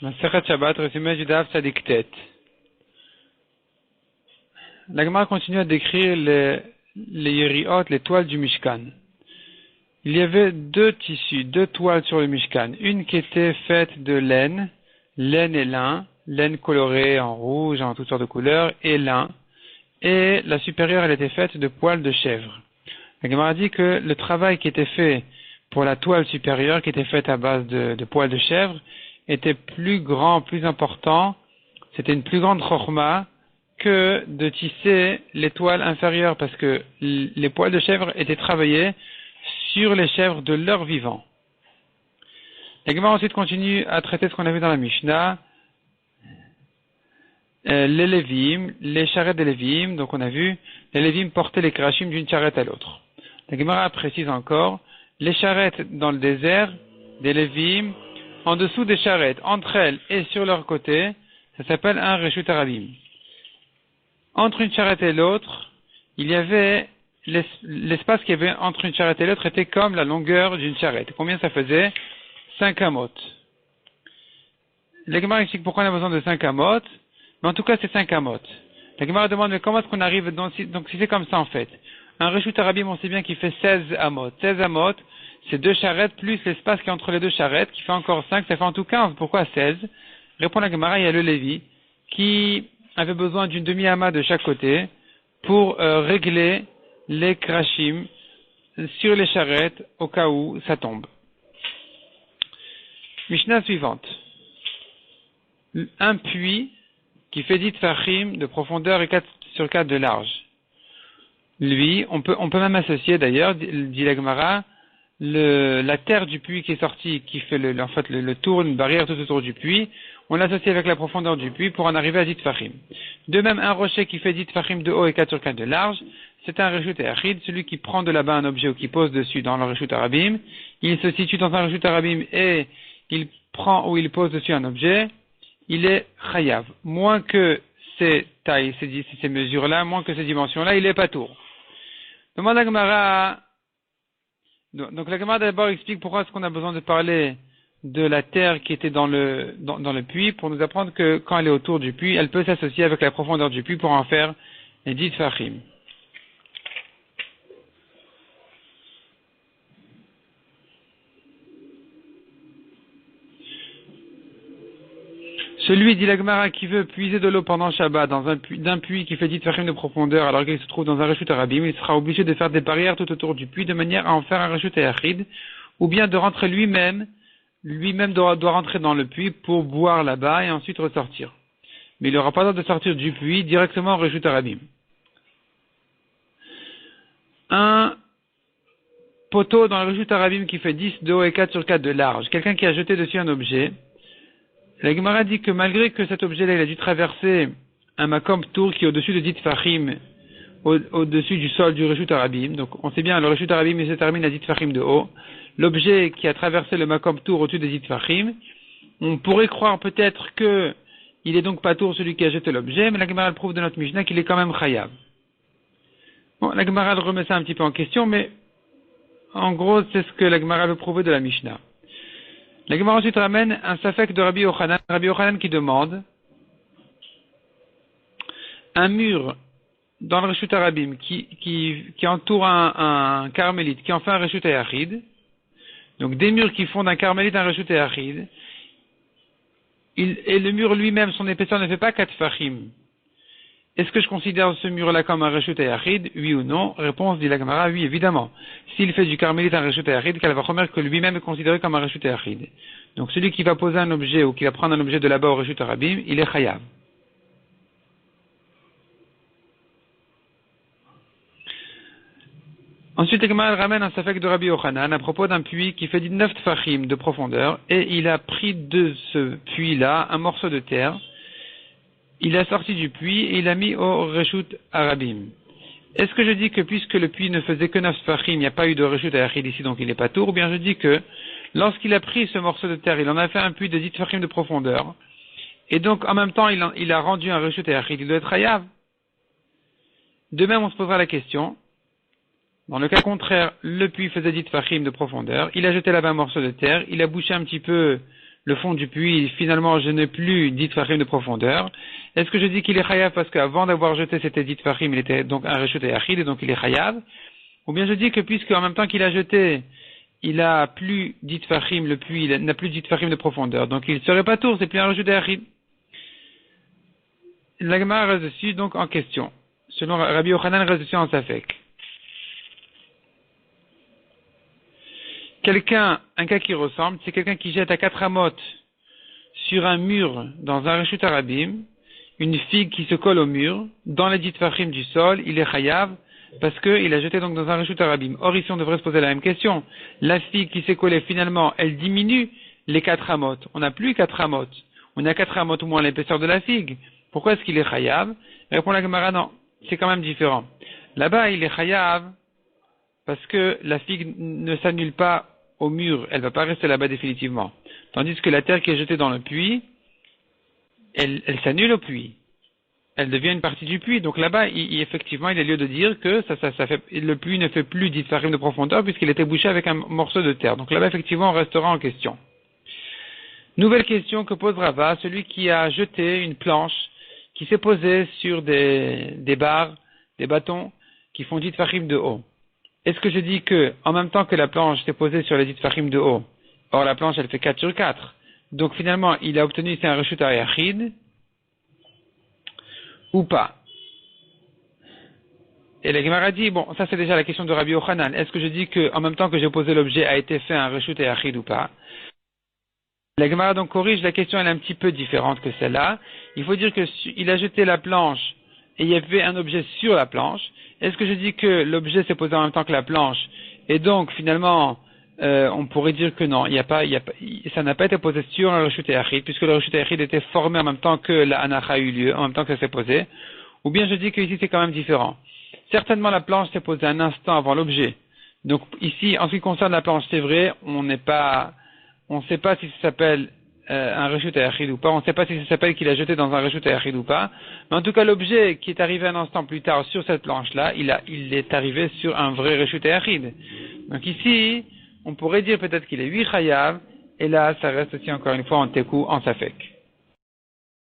Masechet Shabbat, résumé du Daf Tzadik Tet. La Gemara continue à décrire les yeriot, les toiles du Mishkan. Il y avait deux tissus, deux toiles sur le Mishkan. Une qui était faite de laine et lin, laine colorée en rouge, en toutes sortes de couleurs, et lin. Et la supérieure, elle était faite de poils de chèvre. La Gemara dit que le travail qui était fait pour la toile supérieure, qui était faite à base de poils de chèvre, était plus grand, plus important. C'était une plus grande chorma que de tisser les toiles inférieures, parce que les poils de chèvre étaient travaillés sur les chèvres de leur vivant. La Gemara ensuite continue à traiter ce qu'on a vu dans la Mishnah, les Lévim, les charrettes des Lévim. Donc on a vu, les Lévim portaient les krashim d'une charrette à l'autre. La Gemara précise encore, les charrettes dans le désert des Lévim, en dessous des charrettes, entre elles et sur leur côté, ça s'appelle un reshut harabim. Entre une charrette et l'autre, il y avait l'espace qu'il y avait entre une charrette et l'autre était comme la longueur d'une charrette. Combien ça faisait? 5 amot. La Gemara explique pourquoi on a besoin de 5 amot, mais en tout cas c'est 5 amot. La Gemara demande mais comment est-ce qu'on arrive donc si c'est comme ça en fait. Un reshut harabim, on sait bien qu'il fait 16 amot. 16 amot, c'est 2 charrettes plus l'espace qui est entre les 2 charrettes, qui fait encore 5, ça fait en tout 15. Pourquoi 16? Répond la Gemara, il y a le Lévi, qui avait besoin d'une demi-ama de chaque côté pour régler les krashim sur les charrettes au cas où ça tombe. Mishnah suivante. Un puits qui fait 10 tfachim de profondeur et 4 sur 4 de large. Lui, on peut même associer d'ailleurs, dit la Gemara, la terre du puits qui est sortie, qui fait le tour, une barrière tout autour du puits, on l'associe avec la profondeur du puits pour en arriver à 10 tfachim. De même, un rocher qui fait 10 tfachim de haut et 4 sur 4 de large, c'est un reshut harabim. Celui qui prend de là-bas un objet ou qui pose dessus dans le reshut harabim, il se situe dans un reshut harabim et il prend ou il pose dessus un objet, il est chayav. Moins que ces tailles, ces mesures-là, moins que ces dimensions-là, il est patour. Demande la Gemara. Donc la Gemara d'abord explique pourquoi est-ce qu'on a besoin de parler de la terre qui était dans le puits, pour nous apprendre que quand elle est autour du puits, elle peut s'associer avec la profondeur du puits pour en faire les 10 tfachim. Celui, dit la Gemara, qui veut puiser de l'eau pendant Shabbat d'un puits qui fait 10 tfachim de profondeur alors qu'il se trouve dans un reshut harabim, il sera obligé de faire des barrières tout autour du puits de manière à en faire un reshut hayachid, ou bien de rentrer lui-même doit rentrer dans le puits pour boire là-bas et ensuite ressortir. Mais il n'aura pas le droit de sortir du puits directement au reshut harabim. Un poteau dans le reshut harabim qui fait 10 de haut et 4 sur 4 de large, quelqu'un qui a jeté dessus un objet, la Gemara dit que malgré que cet objet-là, il a dû traverser un makom tour qui est au-dessus de 10 tfachim, au-dessus du sol du reshut harabim. Donc, on sait bien, le reshut harabim, il se termine à 10 tfachim de haut. L'objet qui a traversé le makom tour au-dessus des 10 tfachim, on pourrait croire peut-être que il est donc pas tour celui qui a jeté l'objet, mais la Gemara prouve de notre Mishnah qu'il est quand même chayav. Bon, la Gemara remet ça un petit peu en question, mais en gros, c'est ce que la Gemara veut prouver de la Mishnah. La Gemara ensuite ramène un safek de Rabbi Yochanan qui demande un mur dans le reshut harabim qui entoure un carmélite, qui en fait un reshut hayachid. Donc des murs qui font d'un carmélite un reshut hayachid. Et le mur lui-même, son épaisseur ne fait pas 4 tfachim. Est-ce que je considère ce mur-là comme un reshut hayachid? Oui ou non? Réponse dit la Gemara, oui, évidemment. S'il fait du carmélite un reshut hayachid, qu'elle va remarquer que lui-même est considéré comme un reshut hayachid. Donc celui qui va poser un objet ou qui va prendre un objet de là-bas au reshut harabim, il est chayav. Ensuite, la Gemara ramène un safek de Rabbi Yochanan à propos d'un puits qui fait 19 tfachim de profondeur et il a pris de ce puits-là un morceau de terre. Il a sorti du puits et il l'a mis au reshut harabim. Est-ce que je dis que puisque le puits ne faisait que 9 tfachim, il n'y a pas eu de reshut hayachid ici, donc il n'est pas tour, ou bien je dis que lorsqu'il a pris ce morceau de terre, il en a fait un puits de 10 tfachim de profondeur, et donc en même temps il a rendu un reshut hayachid, il doit être chayav. De même, on se posera la question, dans le cas contraire, le puits faisait 10 tfachim de profondeur, il a jeté là-bas un morceau de terre, il a bouché un petit peu le fond du puits, finalement je n'ai plus 10 tfachim de profondeur. Est-ce que je dis qu'il est chayav parce qu'avant d'avoir jeté c'était 10 tfachim, il était donc un reshut yachid et donc il est chayav? Ou bien je dis que puisque en même temps qu'il a jeté, il a plus 10 tfachim, le puits, il n'a plus 10 tfachim de profondeur, donc il serait pas tour, c'est plus un reshut yachid. La Gemara reste dessus donc en question. Selon Rabbi Yochanan reste dessus en safek. Un cas qui ressemble, c'est quelqu'un qui jette à 4 amotes sur un mur dans un reshut arabim, une figue qui se colle au mur, dans les 10 tfachim du sol, il est chayav, parce qu'il a jeté donc dans un reshut arabim. Or ici on devrait se poser la même question. La figue qui s'est collée finalement, elle diminue les 4 amotes. On n'a plus 4 amotes. On a 4 amotes ou moins l'épaisseur de la figue. Pourquoi est-ce qu'il est chayav? Répond la Gemara, non, c'est quand même différent. Là-bas il est chayav, parce que la figue ne s'annule pas au mur, elle ne va pas rester là-bas définitivement. Tandis que la terre qui est jetée dans le puits, elle s'annule au puits. Elle devient une partie du puits. Donc là-bas, effectivement, il est lieu de dire que le puits ne fait plus 10 tfachim de profondeur puisqu'il était bouché avec un morceau de terre. Donc là-bas, effectivement, on restera en question. Nouvelle question que pose Rava, celui qui a jeté une planche qui s'est posée sur des barres, des bâtons qui font 10 tfachim de haut. Est-ce que je dis que, en même temps que la planche s'est posée sur les 10 tfachim de haut, or la planche elle fait 4 sur 4, donc finalement il a obtenu ici un reshut yachid, ou pas? Et la Gemara dit, bon, ça c'est déjà la question de Rabbi Yochanan, est-ce que je dis que, en même temps que j'ai posé l'objet a été fait un reshut yachid ou pas? La Gemara donc corrige, la question elle est un petit peu différente que celle-là. Il faut dire que il a jeté la planche et il y avait un objet sur la planche. Est-ce que je dis que l'objet s'est posé en même temps que la planche et donc finalement on pourrait dire que non, ça n'a pas été posé sur un reshut yachid puisque le reshut yachid était formé en même temps que la anacha a eu lieu, en même temps que ça s'est posé. Ou bien je dis que ici c'est quand même différent. Certainement la planche s'est posée un instant avant l'objet. Donc ici en ce qui concerne la planche c'est vrai, on ne sait pas si ça s'appelle un reshut yachid ou pas, on ne sait pas si ça s'appelle qu'il a jeté dans un reshut yachid ou pas, mais en tout cas l'objet qui est arrivé un instant plus tard sur cette planche-là, il est arrivé sur un vrai reshut yachid. Donc ici, on pourrait dire peut-être qu'il est 8 chayav, et là ça reste aussi encore une fois en tekou, en safek.